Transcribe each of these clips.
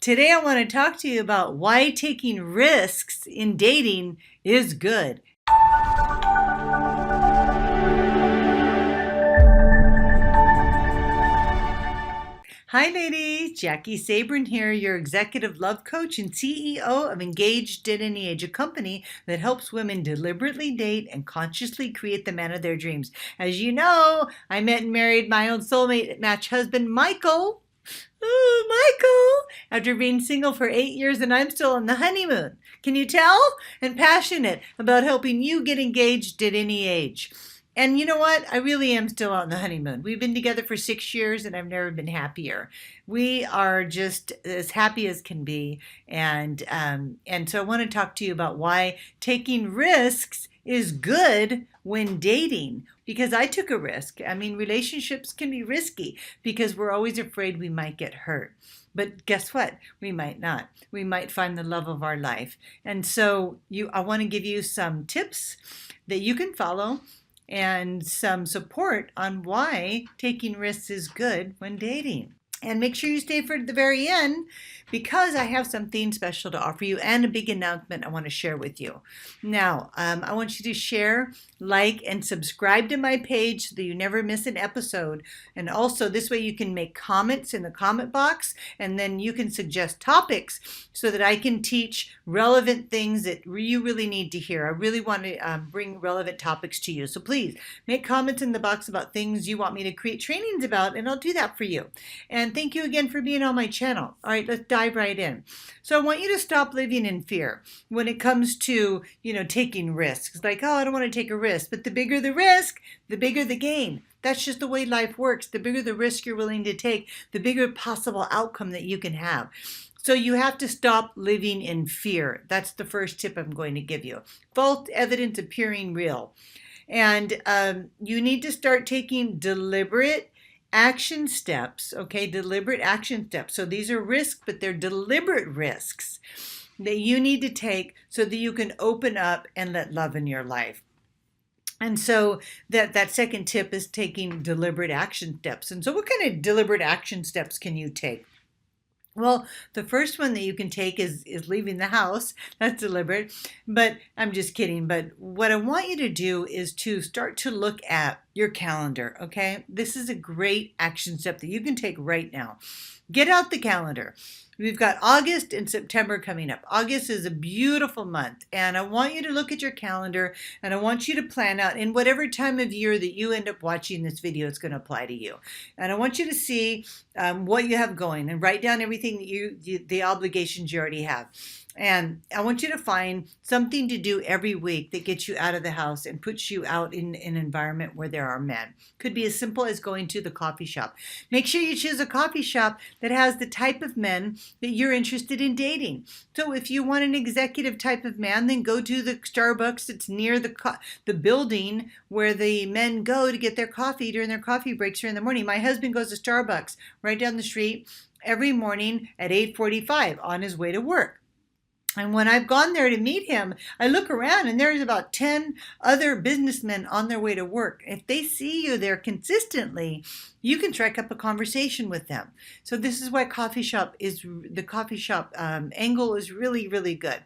Today, I want to talk to you about why taking risks in dating is good. Hi, ladies. Jaki Sabourin here, your executive love coach and CEO of Engaged at Any Age, a company that helps women deliberately date and consciously create the man of their dreams. As you know, I met and married my own soulmate match husband, Michael. Oh, Michael! After being single for 8 years, and I'm still on the honeymoon. Can you tell? And passionate about helping you get engaged at any age. And you know what? I really am still on the honeymoon. We've been together for 6 years, and I've never been happier. We are just as happy as can be. And so I want to talk to you about why taking risks is good when dating, because I took a risk. I mean, relationships can be risky because we're always afraid we might get hurt. But guess what? We might not. We might find the love of our life. And so I want to give you some tips that you can follow and some support on why taking risks is good when dating. And make sure you stay for the very end because I have something special to offer you and a big announcement I want to share with you. Now, I want you to share, like, and subscribe to my page so that you never miss an episode. And also, this way you can make comments in the comment box, and then you can suggest topics so that I can teach relevant things that you really need to hear. I really want to bring relevant topics to you. So please make comments in the box about things you want me to create trainings about, and I'll do that for you. And thank you again for being on my channel. All right, let's dive right in. So I want you to stop living in fear when it comes to, taking risks. Like, oh, I don't want to take a risk. But the bigger the risk, the bigger the gain. That's just the way life works. The bigger the risk you're willing to take, the bigger possible outcome that you can have. So you have to stop living in fear. That's the first tip I'm going to give you. False evidence appearing real. And you need to start taking deliberate action steps, okay? Deliberate action steps. So these are risks, but they're deliberate risks that you need to take so that you can open up and let love in your life. And so that second tip is taking deliberate action steps. And so what kind of deliberate action steps can you take? Well, the first one that you can take is leaving the house. That's deliberate, but I'm just kidding. But what I want you to do is to start to look at your calendar, okay? This is a great action step that you can take right now. Get out the calendar. We've got August and September coming up. August is a beautiful month, and I want you to look at your calendar, and I want you to plan out in whatever time of year that you end up watching this video, it's going to apply to you. And I want you to see what you have going and write down everything that the obligations you already have. And I want you to find something to do every week that gets you out of the house and puts you out in an environment where there are men. Could be as simple as going to the coffee shop. Make sure you choose a coffee shop that has the type of men that you're interested in dating. So if you want an executive type of man, then go to the Starbucks that's near the building where the men go to get their coffee during their coffee breaks or in the morning. My husband goes to Starbucks right down the street every morning at 8:45 on his way to work. And when I've gone there to meet him, I look around and there's about 10 other businessmen on their way to work. If they see you there consistently, you can strike up a conversation with them. So this is why the coffee shop angle is really, really good.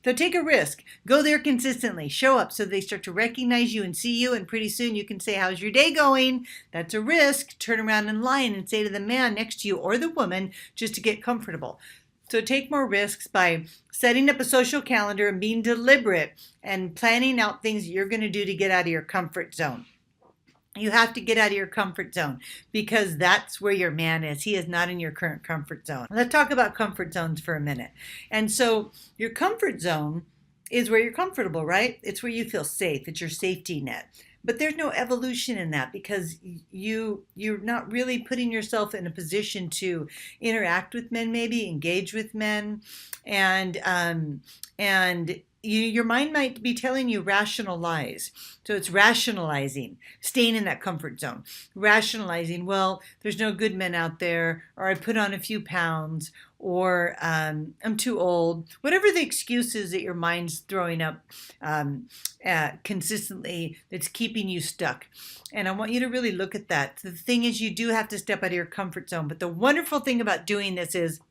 So take a risk. Go there consistently. Show up so they start to recognize you and see you. And pretty soon you can say, how's your day going? That's a risk. Turn around in line and say to the man next to you or the woman just to get comfortable. So take more risks by setting up a social calendar and being deliberate and planning out things you're going to do to get out of your comfort zone. You have to get out of your comfort zone because that's where your man is. He is not in your current comfort zone. Let's talk about comfort zones for a minute. And so your comfort zone is where you're comfortable, right? It's where you feel safe. It's your safety net. But there's no evolution in that because you're not really putting yourself in a position to interact with men, maybe engage with men, and your mind might be telling you rational lies. So it's rationalizing, staying in that comfort zone, rationalizing, well, there's no good men out there, or I put on a few pounds, or I'm too old, whatever the excuse is that your mind's throwing up consistently that's keeping you stuck. And I want you to really look at that. The thing is, you do have to step out of your comfort zone. But the wonderful thing about doing this is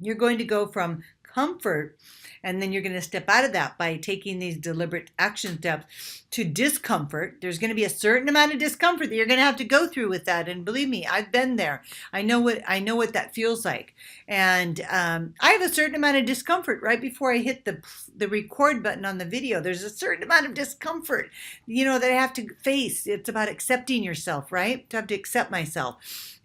You're going to go from comfort, and then you're going to step out of that by taking these deliberate action steps, to discomfort. There's going to be a certain amount of discomfort that you're going to have to go through with that, and believe me, I've been there. I know what that feels like, and I have a certain amount of discomfort right before I hit the record button on the video. There's a certain amount of discomfort, that I have to face. It's about accepting yourself, right? To have to accept myself,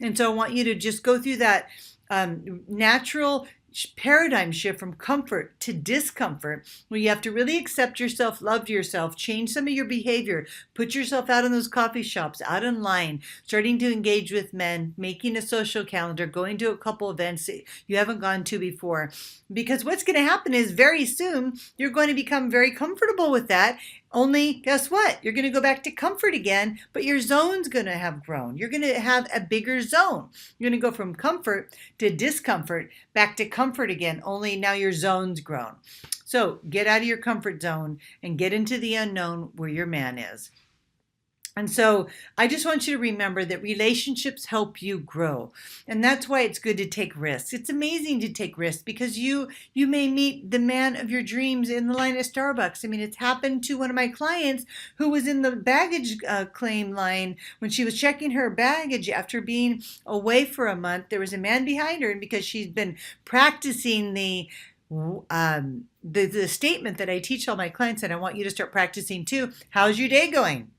and so I want you to just go through that natural paradigm shift from comfort to discomfort, where you have to really accept yourself, love yourself, change some of your behavior, put yourself out in those coffee shops, out in line, starting to engage with men, making a social calendar, going to a couple events that you haven't gone to before. Because what's going to happen is very soon you're going to become very comfortable with that. Only guess what? You're going to go back to comfort again, but your zone's going to have grown. You're going to have a bigger zone. You're going to go from comfort to discomfort, back to comfort again, only now your zone's grown. So get out of your comfort zone and get into the unknown where your man is. And so I just want you to remember that relationships help you grow. And that's why it's good to take risks. It's amazing to take risks because you may meet the man of your dreams in the line at Starbucks. I mean, it's happened to one of my clients who was in the baggage claim line when she was checking her baggage after being away for a month. There was a man behind her, and because she's been practicing the statement that I teach all my clients, and I want you to start practicing too. How's your day going?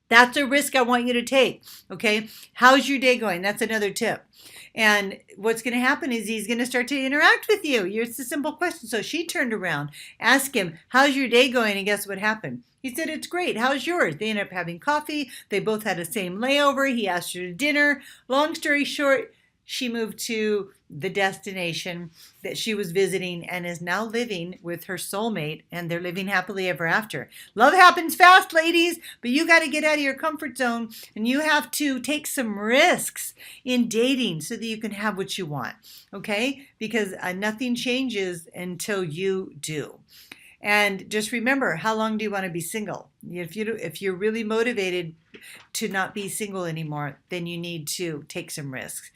That's a risk I want you to take, okay? How's your day going? That's another tip. And what's going to happen is he's going to start to interact with you. It's a simple question. So she turned around, asked him, how's your day going? And guess what happened? He said, it's great. How's yours? They ended up having coffee. They both had the same layover. He asked her to dinner. Long story short, she moved to the destination that she was visiting and is now living with her soulmate, and they're living happily ever after. Love happens fast, ladies, but you got to get out of your comfort zone, and you have to take some risks in dating so that you can have what you want, okay? Because nothing changes until you do. And just remember, how long do you want to be single? If you're really motivated to not be single anymore, then you need to take some risks.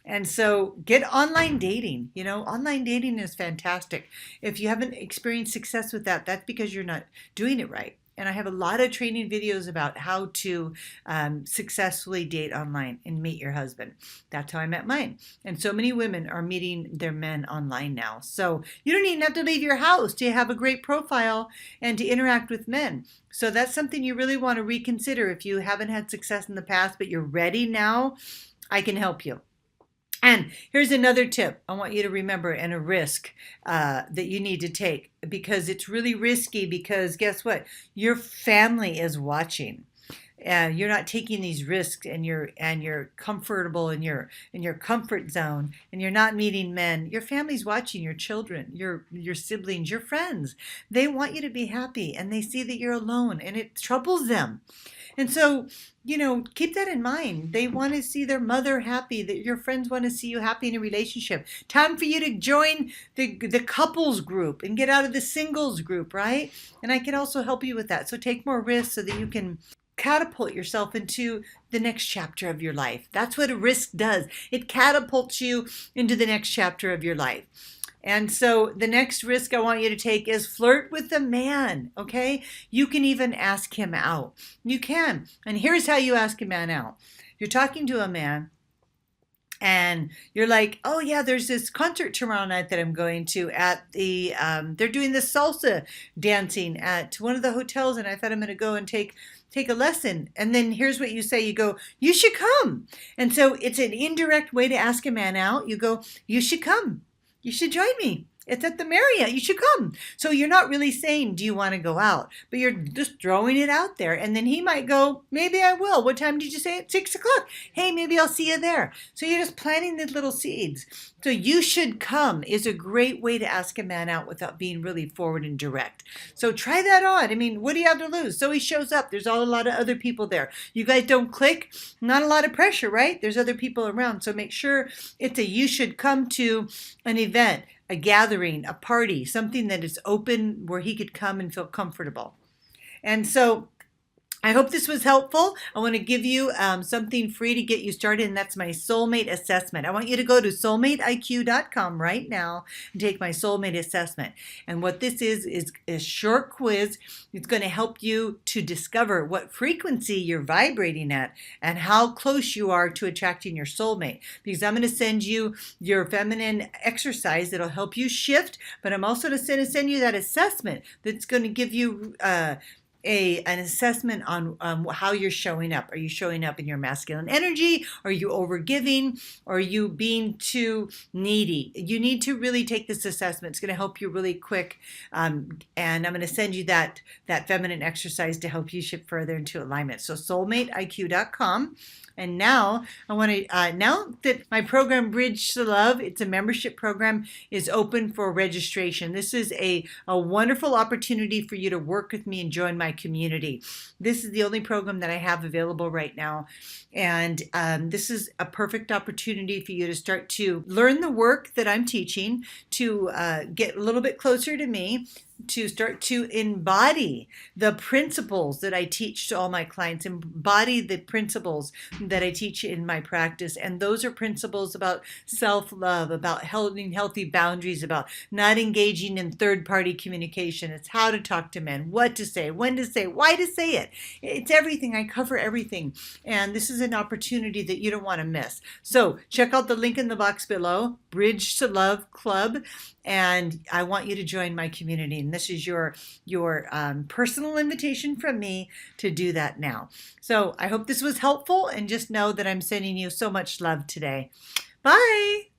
And so get online dating. Online dating is fantastic. If you haven't experienced success with that, that's because you're not doing it right. And I have a lot of training videos about how to successfully date online and meet your husband. That's how I met mine. And so many women are meeting their men online now. So you don't even have to leave your house to have a great profile and to interact with men. So that's something you really want to reconsider. If you haven't had success in the past, but you're ready now, I can help you. And here's another tip I want you to remember, and a risk that you need to take, because it's really risky, because guess what? Your family is watching. And you're not taking these risks, and you're comfortable in your comfort zone, and you're not meeting men. Your family's watching, your children, your siblings, your friends. They want you to be happy, and they see that you're alone, and it troubles them. And so, keep that in mind. They want to see their mother happy, that your friends want to see you happy in a relationship. Time for you to join the couples group and get out of the singles group, right? And I can also help you with that. So take more risks so that you can catapult yourself into the next chapter of your life. That's what a risk does. It catapults you into the next chapter of your life. And so the next risk I want you to take is flirt with a man, okay? You can even ask him out. You can. And here's how you ask a man out. You're talking to a man, and you're like, oh yeah, there's this concert tomorrow night that I'm going to at the, they're doing this salsa dancing at one of the hotels, and I thought I'm going to go and take a lesson. And then here's what you say. You go, you should come. And so it's an indirect way to ask a man out. You go, you should come. You should join me. It's at the Marriott. You should come. So you're not really saying, do you want to go out? But you're just throwing it out there. And then he might go, maybe I will. What time did you say? At 6 o'clock. Hey, maybe I'll see you there. So you're just planting these little seeds. So you should come is a great way to ask a man out without being really forward and direct. So try that on. I mean, what do you have to lose? So he shows up. There's a lot of other people there. You guys don't click. Not a lot of pressure, right? There's other people around. So make sure it's a you should come to an event, a gathering, a party, something that is open where he could come and feel comfortable. And so I hope this was helpful. I want to give you something free to get you started, and that's my soulmate assessment. I want you to go to soulmateiq.com right now and take my soulmate assessment. And what this is a short quiz. It's going to help you to discover what frequency you're vibrating at and how close you are to attracting your soulmate. Because I'm going to send you your feminine exercise that'll help you shift, but I'm also going to send you that assessment that's going to give you an assessment on how you're showing up. Are you showing up in your masculine energy? Are you overgiving? Or are you being too needy? You need to really take this assessment. It's going to help you really quick. And I'm going to send you that feminine exercise to help you shift further into alignment. So soulmateiq.com. And now I want to, now that my program Bridge to Love, it's a membership program, is open for registration. This is a wonderful opportunity for you to work with me and join my community. This is the only program that I have available right now. And this is a perfect opportunity for you to start to learn the work that I'm teaching, to get a little bit closer to me, to start to embody the principles that I teach to all my clients, embody the principles that I teach in my practice. And those are principles about self-love, about holding healthy boundaries, about not engaging in third-party communication. It's how to talk to men, what to say, when to say, why to say it. It's everything. I cover everything. And this is an opportunity that you don't want to miss. So check out the link in the box below, Bridge to Love Club. And I want you to join my community. And this is your personal invitation from me to do that now. So I hope this was helpful, and just know that I'm sending you so much love today. Bye.